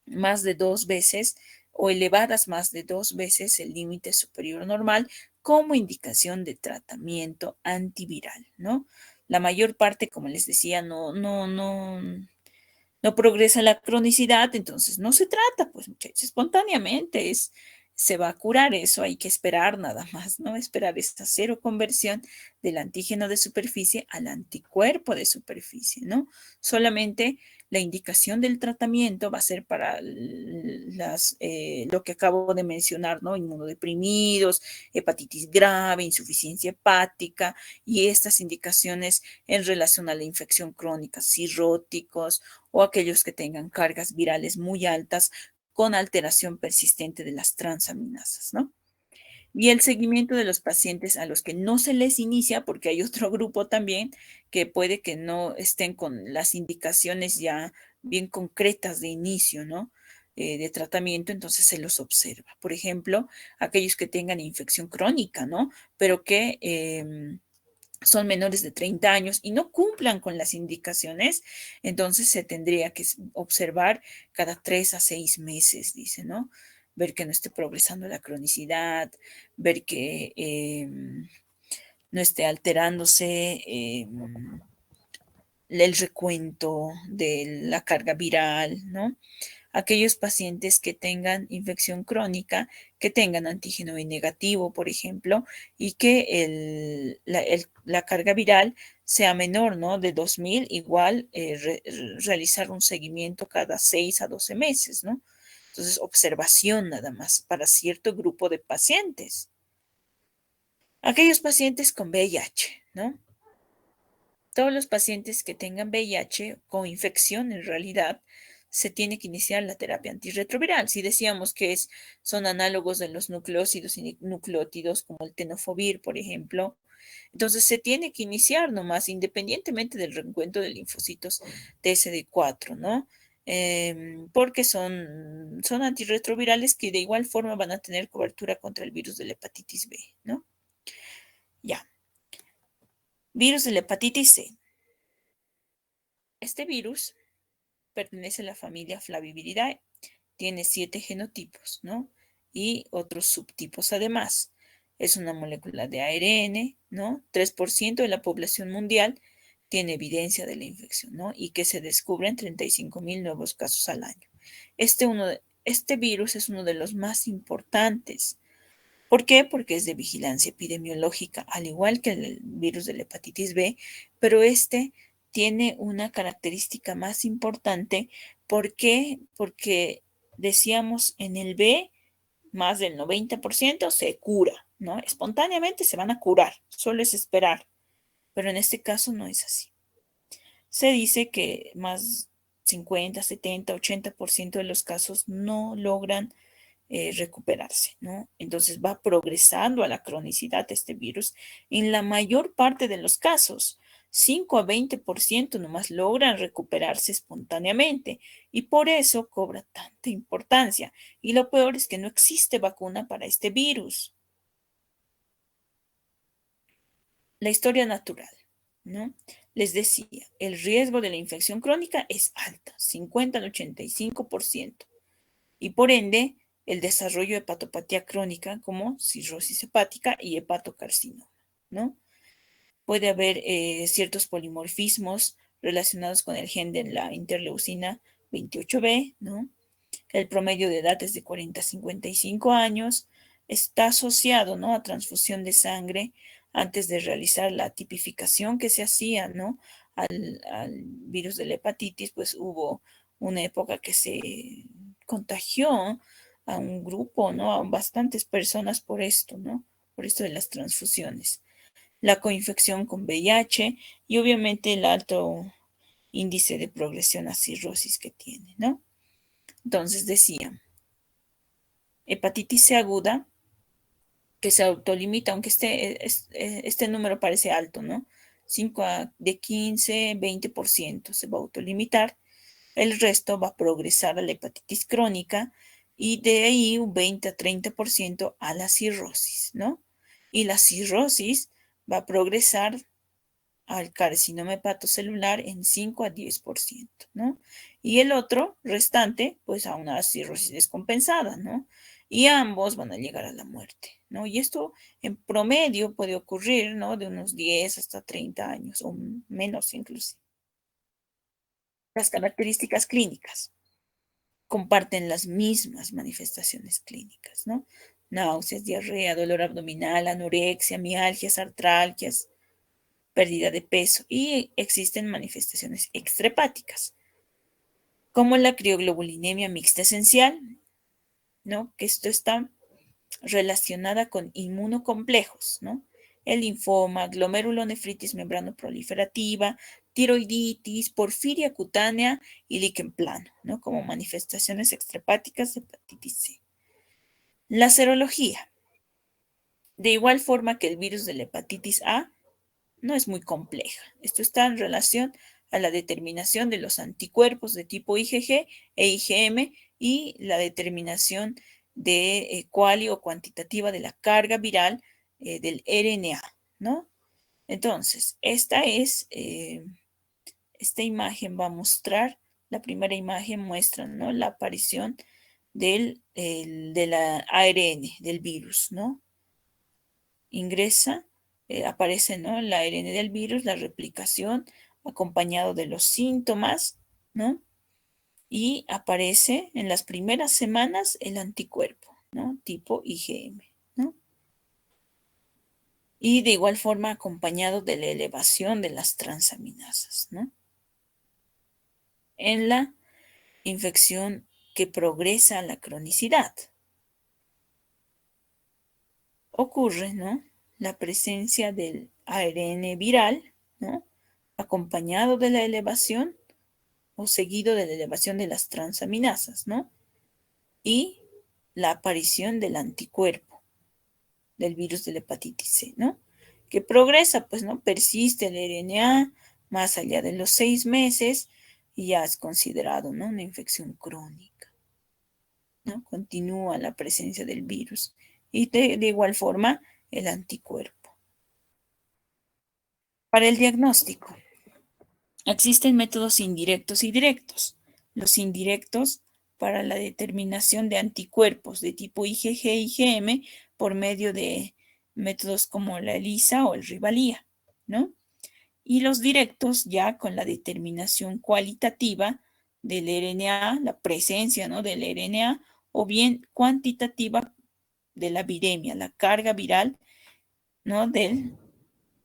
más de 2 veces o elevadas más de 2 veces el límite superior normal como indicación de tratamiento antiviral, ¿no? La mayor parte, como les decía, no progresa la cronicidad, entonces no se trata, pues muchachos, espontáneamente se va a curar eso, hay que esperar nada más, ¿no? Esperar esta cero conversión del antígeno de superficie al anticuerpo de superficie, ¿no? Solamente la indicación del tratamiento va a ser para lo que acabo de mencionar, ¿no? Inmunodeprimidos, hepatitis grave, insuficiencia hepática y estas indicaciones en relación a la infección crónica, cirróticos o aquellos que tengan cargas virales muy altas con alteración persistente de las transaminasas, ¿no? Y el seguimiento de los pacientes a los que no se les inicia, porque hay otro grupo también que puede que no estén con las indicaciones ya bien concretas de inicio, ¿no? De tratamiento, entonces se los observa. Por ejemplo, aquellos que tengan infección crónica, ¿no? Pero que son menores de 30 años y no cumplan con las indicaciones, entonces se tendría que observar cada 3 a 6 meses, dice, ¿no? Ver que no esté progresando la cronicidad, ver que no esté alterándose el recuento de la carga viral, ¿no? Aquellos pacientes que tengan infección crónica, que tengan antígeno B negativo, por ejemplo, y que la carga viral sea menor, ¿no? De 2000, igual realizar un seguimiento cada 6 a 12 meses, ¿no? Entonces, observación nada más para cierto grupo de pacientes. Aquellos pacientes con VIH, ¿no? Todos los pacientes que tengan VIH con infección, en realidad, se tiene que iniciar la terapia antirretroviral. Si decíamos que son análogos de los nucleócidos y nucleótidos, como el tenofovir, por ejemplo, entonces se tiene que iniciar nomás, independientemente del reencuentro de linfocitos TSD4, ¿no? Porque son antirretrovirales que de igual forma van a tener cobertura contra el virus de la hepatitis B, ¿no? Ya. Virus de la hepatitis C. Este virus pertenece a la familia Flaviviridae. Tiene 7 genotipos, ¿no? Y otros subtipos además. Es una molécula de ARN, ¿no? 3% de la población mundial tiene evidencia de la infección, ¿no? Y que se descubren 35.000 nuevos casos al año. Este virus es uno de los más importantes. ¿Por qué? Porque es de vigilancia epidemiológica, al igual que el virus de la hepatitis B, pero este tiene una característica más importante. ¿Por qué? Porque decíamos en el B, más del 90% se cura, ¿no? Espontáneamente se van a curar, solo es esperar, pero en este caso no es así. Se dice que más 50, 70, 80% de los casos no logran recuperarse, ¿no? Entonces va progresando a la cronicidad este virus. En la mayor parte de los casos, 5 a 20% nomás logran recuperarse espontáneamente y por eso cobra tanta importancia. Y lo peor es que no existe vacuna para este virus. La historia natural, ¿no? Les decía, el riesgo de la infección crónica es alta, 50 al 85%. Y por ende, el desarrollo de hepatopatía crónica como cirrosis hepática y hepatocarcinoma, ¿no? Puede haber ciertos polimorfismos relacionados con el gen de la interleucina 28B, ¿no? El promedio de edad es de 40 a 55 años. Está asociado, ¿no? A transfusión de sangre antes de realizar la tipificación que se hacía, ¿no? Al virus de la hepatitis, pues hubo una época que se contagió a un grupo, ¿no? A bastantes personas por esto, ¿no? Por esto de las transfusiones. La coinfección con VIH y obviamente el alto índice de progresión a cirrosis que tiene, ¿no? Entonces decía, hepatitis C aguda, que se autolimita, aunque este número parece alto, ¿no? 15, 20% se va a autolimitar. El resto va a progresar a la hepatitis crónica y de ahí un 20 a 30% a la cirrosis, ¿no? Y la cirrosis va a progresar al carcinoma hepatocelular en 5 a 10%, ¿no? Y el otro restante, pues a una cirrosis descompensada, ¿no? Y ambos van a llegar a la muerte, ¿no? Y esto en promedio puede ocurrir, ¿no? De unos 10 hasta 30 años o menos inclusive. Las características clínicas. comparten las mismas manifestaciones clínicas, ¿no? Náuseas, diarrea, dolor abdominal, anorexia, mialgias, artralgias, pérdida de peso y existen manifestaciones extrahepáticas, como la crioglobulinemia mixta esencial, ¿no? Que esto está relacionada con inmunocomplejos, ¿no? El linfoma, glomerulonefritis membranoproliferativa, tiroiditis, porfiria cutánea y líquen plano, ¿no? Como manifestaciones extrahepáticas de hepatitis C. La serología. De igual forma que el virus de la hepatitis A, no es muy compleja. Esto está en relación a la determinación de los anticuerpos de tipo IgG e IgM y la determinación de cuali o cuantitativa de la carga viral del RNA, ¿no? Entonces, esta imagen va a mostrar, la primera imagen muestra, ¿no? La aparición de la ARN del virus, ¿no? Ingresa, aparece, ¿no? La ARN del virus, la replicación, acompañado de los síntomas, ¿no? Y aparece en las primeras semanas el anticuerpo, ¿no? Tipo IgM, ¿no? Y de igual forma acompañado de la elevación de las transaminasas, ¿no? En la infección que progresa a la cronicidad, ocurre, ¿no? La presencia del ARN viral, ¿no? Acompañado de la elevación o seguido de la elevación de las transaminasas, ¿no? Y la aparición del anticuerpo del virus de la hepatitis C, ¿no? Que progresa, pues, ¿no? Persiste el RNA más allá de los 6 meses y ya es considerado, ¿no? Una infección crónica, ¿no? Continúa la presencia del virus y de igual forma el anticuerpo. Para el diagnóstico, existen métodos indirectos y directos. Los indirectos para la determinación de anticuerpos de tipo IgG-IgM por medio de métodos como la ELISA o el Rivalía, ¿no? Y los directos ya con la determinación cualitativa del RNA, la presencia, ¿no? del RNA, o bien cuantitativa de la viremia, la carga viral, ¿no? del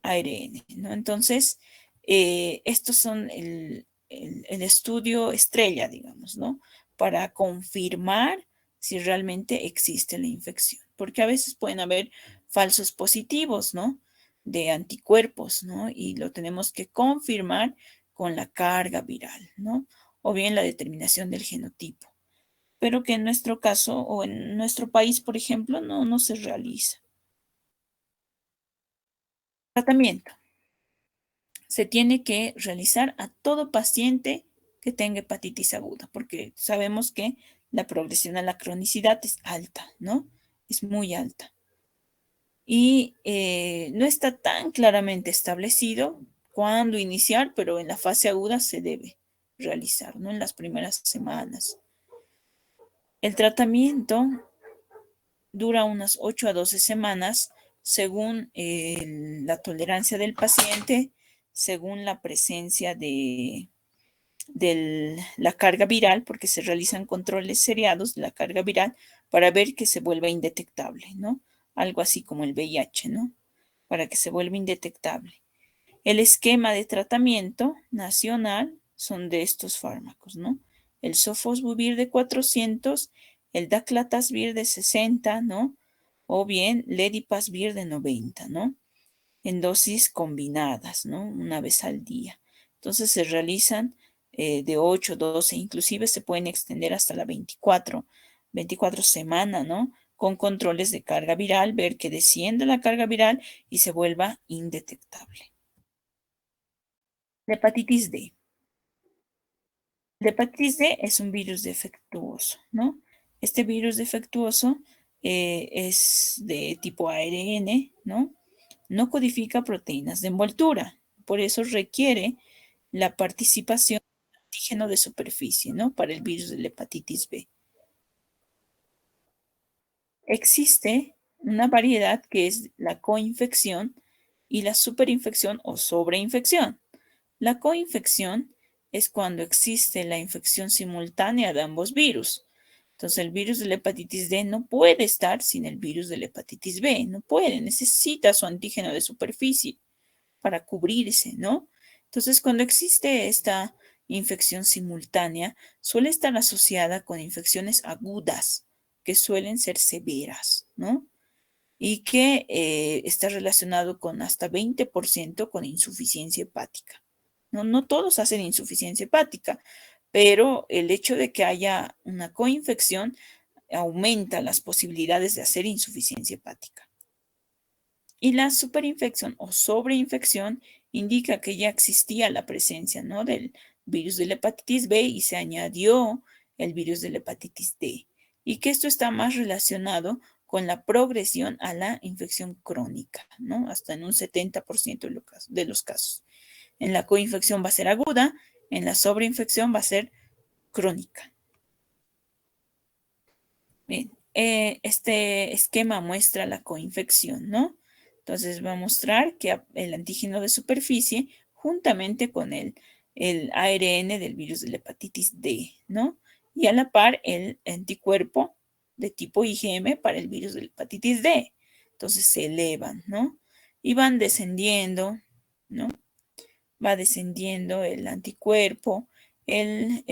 ARN, ¿no? Entonces, estos son el estudio estrella, digamos, ¿no? Para confirmar si realmente existe la infección, porque a veces pueden haber falsos positivos, ¿no? De anticuerpos, ¿no? Y lo tenemos que confirmar con la carga viral, ¿no? O bien la determinación del genotipo, pero que en nuestro caso o en nuestro país, por ejemplo, no se realiza. Tratamiento. Se tiene que realizar a todo paciente que tenga hepatitis aguda, porque sabemos que la progresión a la cronicidad es alta, ¿no? Es muy alta. Y no está tan claramente establecido cuándo iniciar, pero en la fase aguda se debe realizar, ¿no? En las primeras semanas. El tratamiento dura unas 8 a 12 semanas según la tolerancia del paciente, según la presencia de la carga viral, porque se realizan controles seriados de la carga viral para ver que se vuelva indetectable, ¿no? Algo así como el VIH, ¿no? Para que se vuelva indetectable. El esquema de tratamiento nacional son de estos fármacos, ¿no? El sofosbuvir de 400, el daclatasvir de 60, ¿no? O bien ledipasvir de 90, ¿no? En dosis combinadas, ¿no? Una vez al día. Entonces se realizan de 8, 12, inclusive se pueden extender hasta la 24 semanas, ¿no? Con controles de carga viral, ver que descienda la carga viral y se vuelva indetectable. La hepatitis D. La hepatitis D es un virus defectuoso, ¿no? Este virus defectuoso es de tipo ARN, ¿no? No codifica proteínas de envoltura, por eso requiere la participación de antígeno de superficie, ¿no? Para el virus de la hepatitis B. Existe una variedad que es la coinfección y la superinfección o sobreinfección. La coinfección es cuando existe la infección simultánea de ambos virus. Entonces, el virus de la hepatitis D no puede estar sin el virus de la hepatitis B, no puede, necesita su antígeno de superficie para cubrirse, ¿no? Entonces, cuando existe esta infección simultánea, suele estar asociada con infecciones agudas, que suelen ser severas, ¿no? Y que está relacionado con hasta 20% con insuficiencia hepática. No, no todos hacen insuficiencia hepática, pero el hecho de que haya una coinfección aumenta las posibilidades de hacer insuficiencia hepática. Y la superinfección o sobreinfección indica que ya existía la presencia, ¿no?, del virus de la hepatitis B y se añadió el virus de la hepatitis D. Y que esto está más relacionado con la progresión a la infección crónica, ¿no? Hasta en un 70% de los casos. En la coinfección va a ser aguda, en la sobreinfección va a ser crónica. Bien, este esquema muestra la coinfección, ¿no? Entonces va a mostrar que el antígeno de superficie, juntamente con el ARN del virus de la hepatitis D, ¿no? Y a la par el anticuerpo de tipo IgM para el virus de la hepatitis D. Entonces se elevan, ¿no? Y van descendiendo, ¿no? Va descendiendo el anticuerpo, el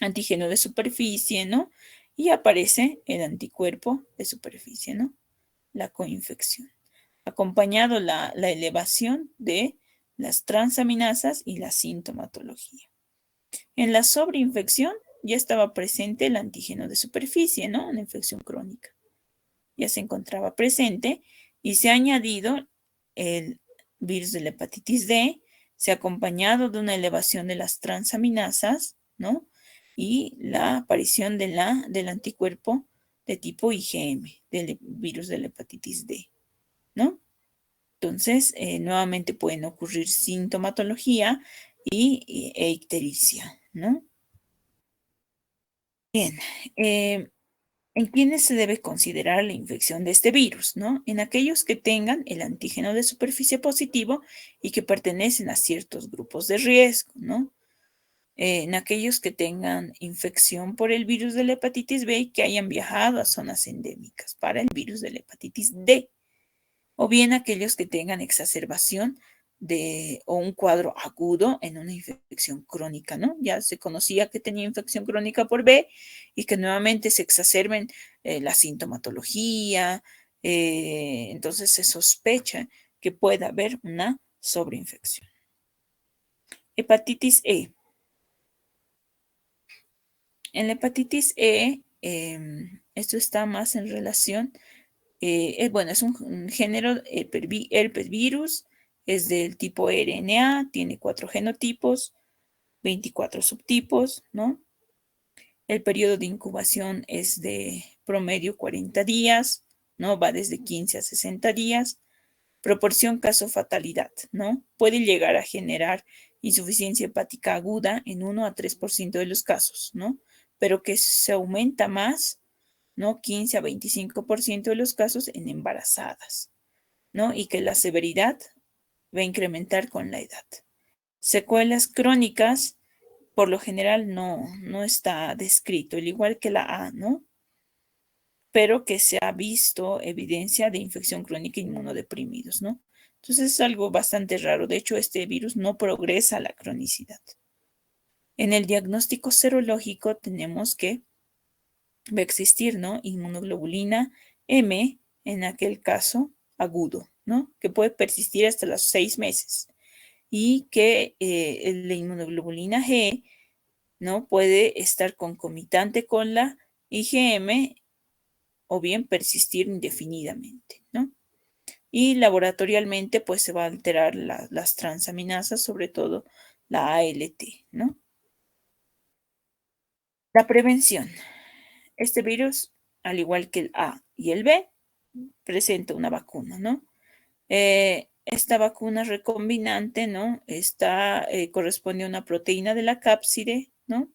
antígeno de superficie, ¿no? Y aparece el anticuerpo de superficie, ¿no? La coinfección. Acompañado la elevación de las transaminasas y la sintomatología. En la sobreinfección ya estaba presente el antígeno de superficie, ¿no? Una infección crónica. Ya se encontraba presente y se ha añadido el virus de la hepatitis D, se ha acompañado de una elevación de las transaminasas, ¿no? Y la aparición del anticuerpo de tipo IgM, del virus de la hepatitis D, ¿no? Entonces, nuevamente pueden ocurrir sintomatología e ictericia, ¿no? Bien, ¿en quiénes se debe considerar la infección de este virus, no? En aquellos que tengan el antígeno de superficie positivo y que pertenecen a ciertos grupos de riesgo, ¿no? En aquellos que tengan infección por el virus de la hepatitis B y que hayan viajado a zonas endémicas para el virus de la hepatitis D, o bien aquellos que tengan exacerbación o un cuadro agudo en una infección crónica, ¿no? Ya se conocía que tenía infección crónica por B y que nuevamente se exacerben la sintomatología, entonces se sospecha que pueda haber una sobreinfección. Hepatitis E. En la hepatitis E, esto está más en relación, bueno, es un género herpes virus, es del tipo RNA, tiene 4 genotipos, 24 subtipos, ¿no? El periodo de incubación es de promedio 40 días, ¿no? Va desde 15 a 60 días. Proporción caso-fatalidad, ¿no? Puede llegar a generar insuficiencia hepática aguda en 1 a 3% de los casos, ¿no? Pero que se aumenta más, ¿no? 15 a 25% de los casos en embarazadas, ¿no? Y que la severidad va a incrementar con la edad. Secuelas crónicas, por lo general, no está descrito, al igual que la A, ¿no? Pero que se ha visto evidencia de infección crónica inmunodeprimidos, ¿no? Entonces es algo bastante raro. De hecho, este virus no progresa a la cronicidad. En el diagnóstico serológico tenemos que va a existir, ¿no? Inmunoglobulina M, en aquel caso agudo, ¿no? Que puede persistir hasta los 6 meses. Y que la inmunoglobulina G, ¿no? Puede estar concomitante con la IgM o bien persistir indefinidamente, ¿no? Y laboratorialmente, pues se va a alterar las transaminasas, sobre todo la ALT, ¿no? La prevención. Este virus, al igual que el A y el B, presenta una vacuna, ¿no? Esta vacuna recombinante, ¿no? Corresponde a una proteína de la cápside, ¿no?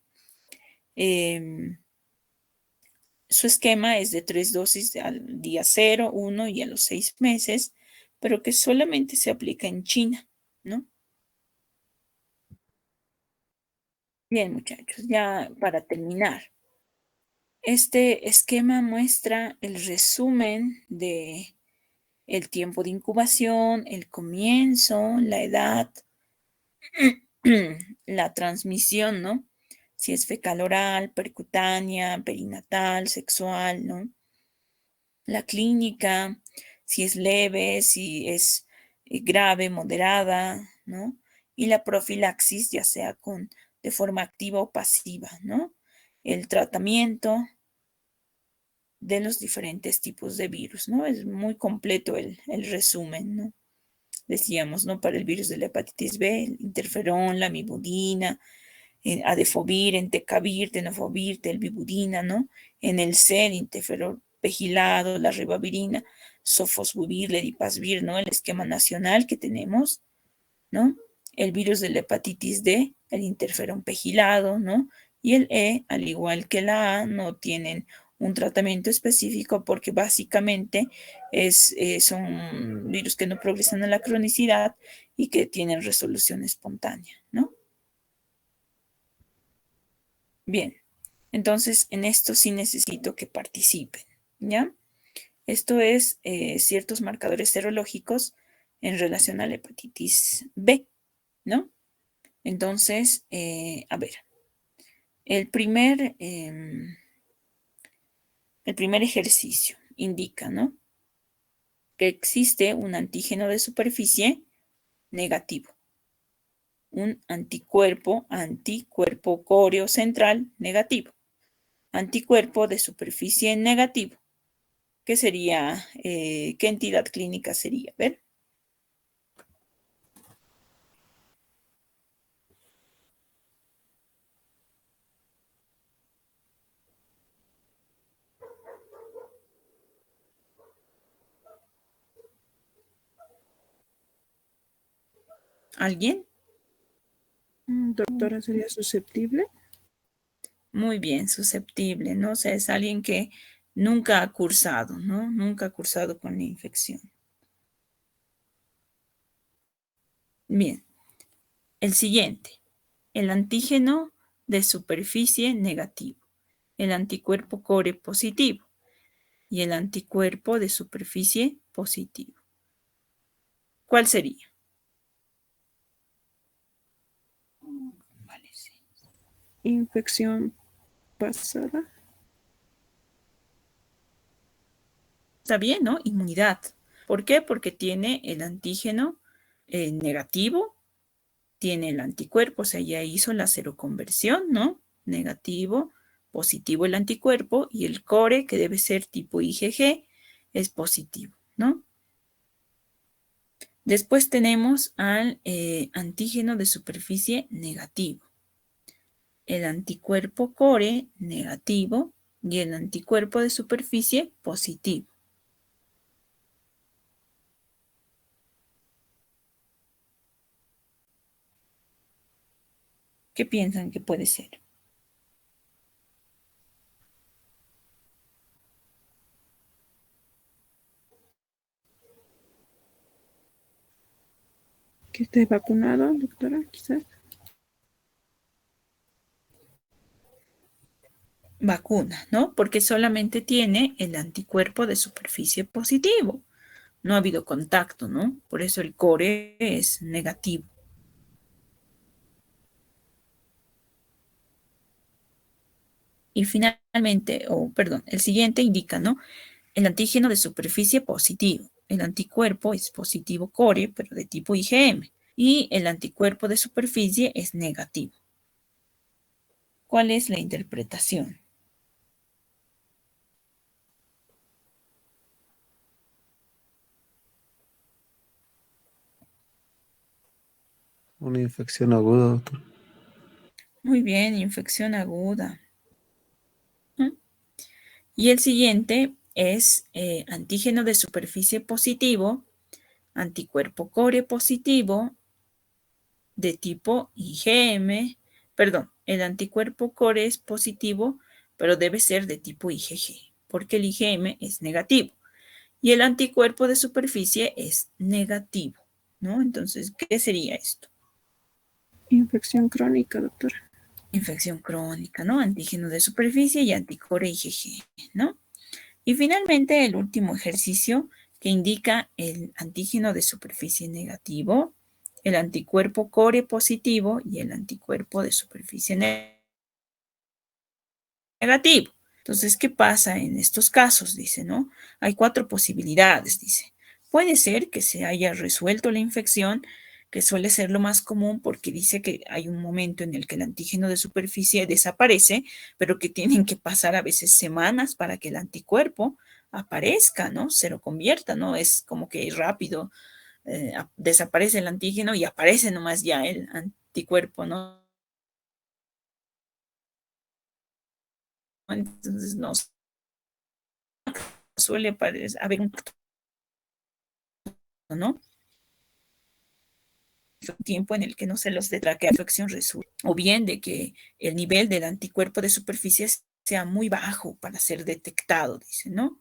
Su esquema es de 3 dosis al día 0, 1 y a los 6 meses, pero que solamente se aplica en China, ¿no? Bien, muchachos, ya para terminar. Este esquema muestra el resumen de el tiempo de incubación, el comienzo, la edad, la transmisión, ¿no? Si es fecal oral, percutánea, perinatal, sexual, ¿no? La clínica, si es leve, si es grave, moderada, ¿no? Y la profilaxis, ya sea de forma activa o pasiva, ¿no? El tratamiento de los diferentes tipos de virus, ¿no? Es muy completo el resumen, ¿no? Decíamos, ¿no? Para el virus de la hepatitis B, el interferón, la mibudina, adefovir, entecavir, tenofovir, telbibudina, ¿no? En el C, el interferón pegilado, la ribavirina, sofosbuvir, ledipasvir, ¿no? El esquema nacional que tenemos, ¿no? El virus de la hepatitis D, el interferón pegilado, ¿no? Y el E, al igual que la A, no tienen un tratamiento específico porque básicamente son virus que no progresan a la cronicidad y que tienen resolución espontánea, ¿no? Bien, entonces en esto sí necesito que participen, ¿ya? Esto es ciertos marcadores serológicos en relación a la hepatitis B, ¿no? Entonces, a ver, el primer, el primer ejercicio indica, ¿no? Que existe un antígeno de superficie negativo, un anticuerpo córeo central negativo, anticuerpo de superficie negativo. ¿Qué sería? ¿Qué entidad clínica sería? ¿Ver? ¿Alguien? Doctora, ¿sería susceptible? Muy bien, susceptible, ¿no? O sea, es alguien que nunca ha cursado, ¿no? Nunca ha cursado con la infección. Bien, el siguiente, el antígeno de superficie negativo, el anticuerpo core positivo y el anticuerpo de superficie positivo. ¿Cuál sería? Vale, sí. Infección pasada. Está bien, ¿no? Inmunidad. ¿Por qué? Porque tiene el antígeno negativo, tiene el anticuerpo, o sea, ya hizo la seroconversión, ¿no? Negativo, positivo el anticuerpo y el core, que debe ser tipo IgG, es positivo, ¿no? Después tenemos al antígeno de superficie negativo, el anticuerpo core negativo y el anticuerpo de superficie positivo. ¿Qué piensan que puede ser? Que esté vacunado, doctora, quizás. Vacuna, ¿no? Porque solamente tiene el anticuerpo de superficie positivo. No ha habido contacto, ¿no? Por eso el core es negativo. Y finalmente, perdón, el siguiente indica, ¿no? El antígeno de superficie positivo. El anticuerpo es positivo core, pero de tipo IgM. Y el anticuerpo de superficie es negativo. ¿Cuál es la interpretación? Una infección aguda, doctor. Muy bien, infección aguda. ¿Mm? Y el siguiente es antígeno de superficie positivo, anticuerpo core positivo de tipo IgM, perdón, el anticuerpo core es positivo, pero debe ser de tipo IgG, porque el IgM es negativo. Y el anticuerpo de superficie es negativo, ¿no? Entonces, ¿qué sería esto? Infección crónica, doctora. infección crónica, ¿no? Antígeno de superficie y anticore IgG, ¿no? Y finalmente el último ejercicio que indica el antígeno de superficie negativo, el anticuerpo core positivo y el anticuerpo de superficie negativo. Entonces, ¿qué pasa en estos casos? Dice, ¿no? Hay 4 posibilidades, dice. Puede ser que se haya resuelto la infección, que suele ser lo más común porque dice que hay un momento en el que el antígeno de superficie desaparece, pero que tienen que pasar a veces semanas para que el anticuerpo aparezca, ¿no? Se lo convierta, ¿no? Es como que rápido desaparece el antígeno y aparece nomás ya el anticuerpo, ¿no? Entonces, no suele haber un ¿no? Tiempo en el que no se los detecta que la infección resulta, o bien de que el nivel del anticuerpo de superficie sea muy bajo para ser detectado, dice, ¿no?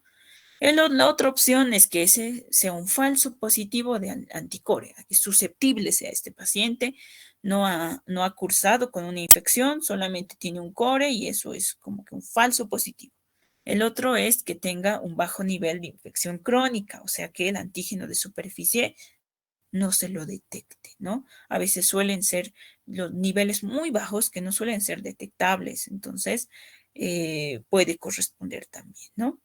La otra opción es que ese sea un falso positivo de anticore, que susceptible sea este paciente, no ha cursado con una infección, solamente tiene un core y eso es como que un falso positivo. El otro es que tenga un bajo nivel de infección crónica, o sea que el antígeno de superficie no se lo detecte, ¿no? A veces suelen ser los niveles muy bajos que no suelen ser detectables, entonces puede corresponder también, ¿no?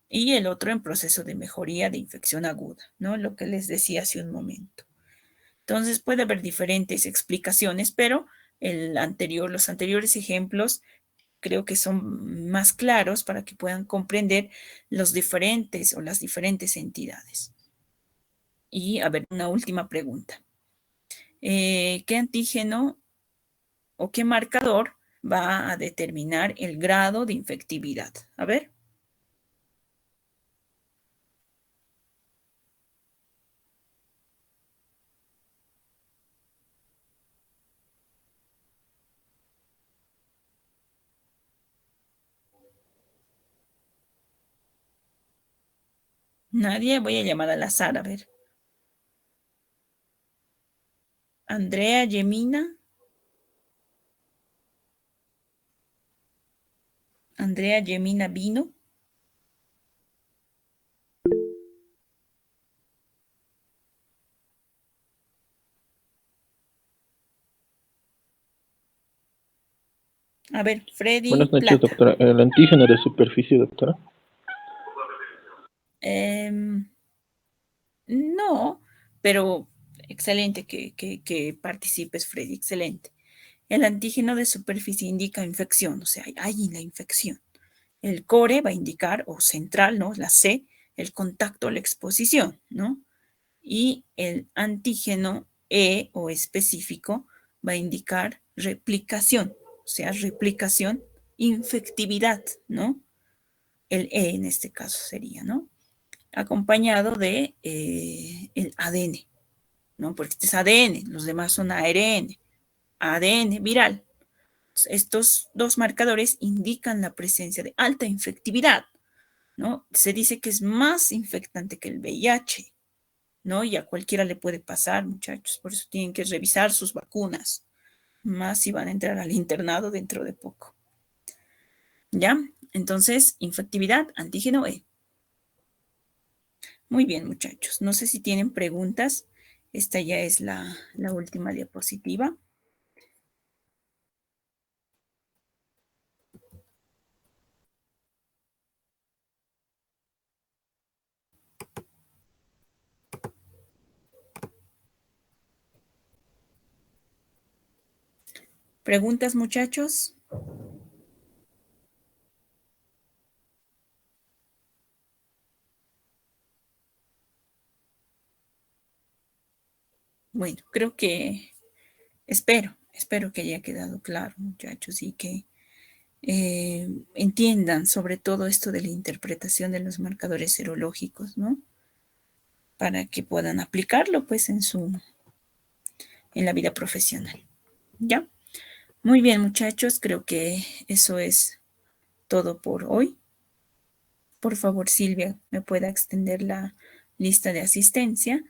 Y el otro en proceso de mejoría de infección aguda, ¿no? Lo que les decía hace un momento. Entonces puede haber diferentes explicaciones, pero los anteriores ejemplos creo que son más claros para que puedan comprender los diferentes o las diferentes entidades. Y a ver, una última pregunta. ¿Qué antígeno o qué marcador va a determinar el grado de infectividad? A ver. Nadie, voy a llamar al azar, a ver. Andrea Yemina. Andrea Yemina Vino. A ver, Freddy Buenas noches, Plata. doctora. ¿El antígeno de superficie, doctora? No, pero excelente que participes, Freddy, excelente. El antígeno de superficie indica infección, o sea, hay la infección. El core va a indicar, o central, ¿no? La C, el contacto, la exposición, ¿no? Y el antígeno E o específico va a indicar replicación, o sea, replicación, infectividad, ¿no? El E en este caso sería, ¿no? Acompañado de el ADN, ¿no? Porque este es ADN, los demás son ARN, ADN viral. Estos dos marcadores indican la presencia de alta infectividad, ¿no? Se dice que es más infectante que el VIH, ¿no? Y a cualquiera le puede pasar, muchachos, por eso tienen que revisar sus vacunas, más si van a entrar al internado dentro de poco. ¿Ya? Entonces, infectividad, antígeno E. Muy bien, muchachos. No sé si tienen preguntas. Esta ya es la última diapositiva. ¿Preguntas, muchachos? Bueno, creo que espero que haya quedado claro, muchachos, y que entiendan sobre todo esto de la interpretación de los marcadores serológicos, ¿no? Para que puedan aplicarlo, pues, en la vida profesional. ¿Ya? Muy bien, muchachos, creo que eso es todo por hoy. Por favor, Silvia, me pueda extender la lista de asistencia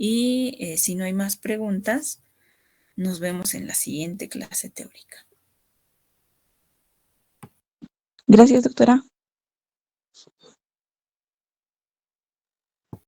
y si no hay más preguntas, nos vemos en la siguiente clase teórica. Gracias, doctora.